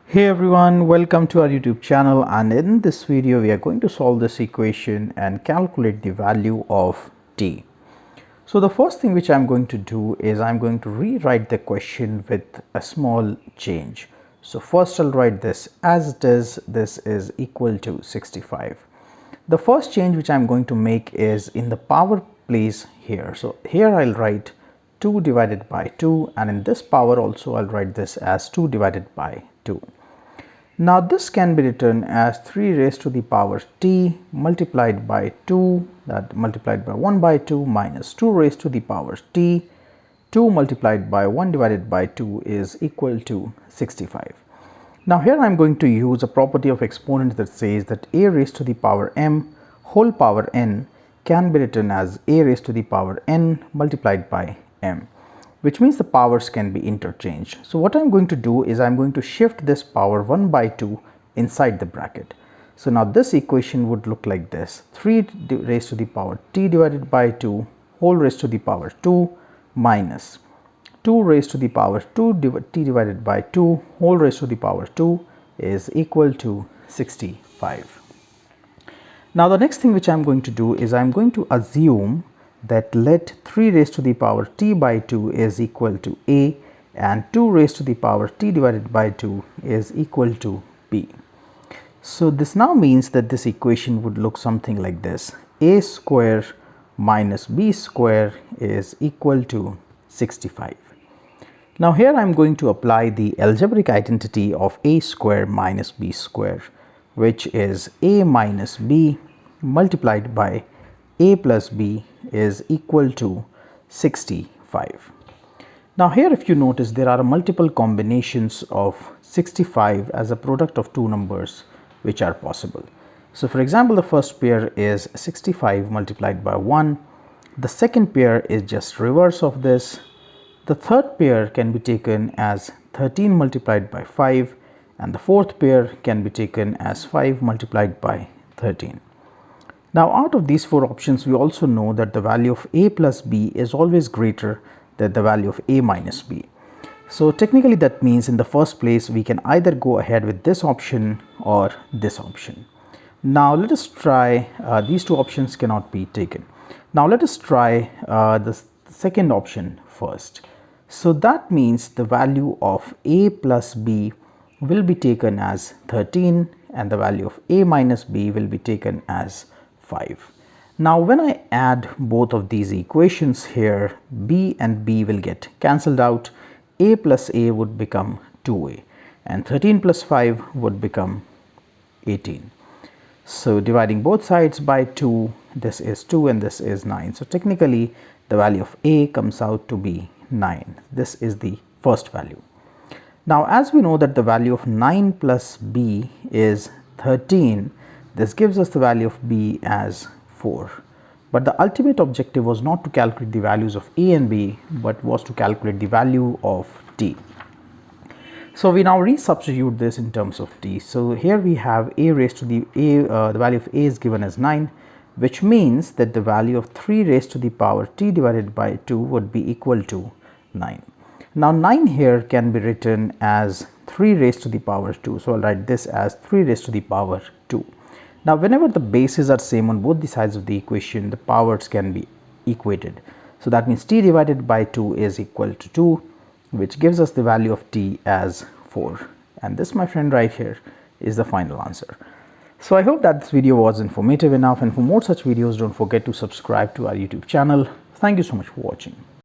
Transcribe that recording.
Hey everyone, welcome to our YouTube channel, and in this video we are going to solve this equation and calculate the value of t. So the first thing which I'm going to do is I'm going to rewrite the question with a small change. So first I'll write this as it is. This is equal to 65. The first change which I'm going to make is in the power place here. So here I'll write 2 divided by 2, and in this power also I'll write this as 2 divided by 2. Now this can be written as 3 raised to the power t multiplied by 2, that multiplied by 1 by 2, minus 2 raised to the power t. 2 multiplied by 1 divided by 2 is equal to 65. Now here I am going to use a property of exponents that says that a raised to the power m whole power n can be written as a raised to the power n multiplied by m, which means the powers can be interchanged. So what I'm going to do is I'm going to shift this power 1 by 2 inside the bracket. So now this equation would look like this: 3 raised to the power t divided by 2 whole raised to the power 2 minus 2 raised to the power 2 t divided by 2 whole raised to the power 2 is equal to 65. Now the next thing which I'm going to do is I'm going to assume that let 3 raised to the power t by 2 is equal to a, and 2 raised to the power t divided by 2 is equal to b. So this now means that this equation would look something like this: a square minus b square is equal to 65. Now here I am going to apply the algebraic identity of a square minus b square, which is a minus b multiplied by a plus b is equal to 65. Now here, if you notice, there are multiple combinations of 65 as a product of two numbers which are possible. So for example, the first pair is 65 multiplied by 1. The second pair is just reverse of this. The third pair can be taken as 13 multiplied by 5, and the fourth pair can be taken as 5 multiplied by 13. Now out of these four options, we also know that the value of a plus b is always greater than the value of a minus b. So technically that means in the first place we can either go ahead with this option or this option. Now let us try, these two options cannot be taken. Now let us try the second option first. So that means the value of a plus b will be taken as 13, and the value of a minus b will be taken as 5. Now when I add both of these equations here, b and b will get cancelled out. A plus a would become 2a, and 13 plus 5 would become 18. So dividing both sides by 2, this is 2 and this is 9. So technically the value of a comes out to be 9. This is the first value. Now as we know that the value of 9 plus b is 13, this gives us the value of b as 4. But the ultimate objective was not to calculate the values of a and b, but was to calculate the value of t. So we now resubstitute this in terms of t. So here we have a raised to the the value of a is given as 9, which means that the value of 3 raised to the power t divided by 2 would be equal to 9. Now 9 here can be written as 3 raised to the power 2. So I'll write this as 3 raised to the power 2. Now whenever the bases are same on both the sides of the equation, the powers can be equated. So that means t divided by 2 is equal to 2, which gives us the value of t as 4. And this, my friend, right here is the final answer. So I hope that this video was informative enough, and for more such videos, don't forget to subscribe to our YouTube channel. Thank you so much for watching.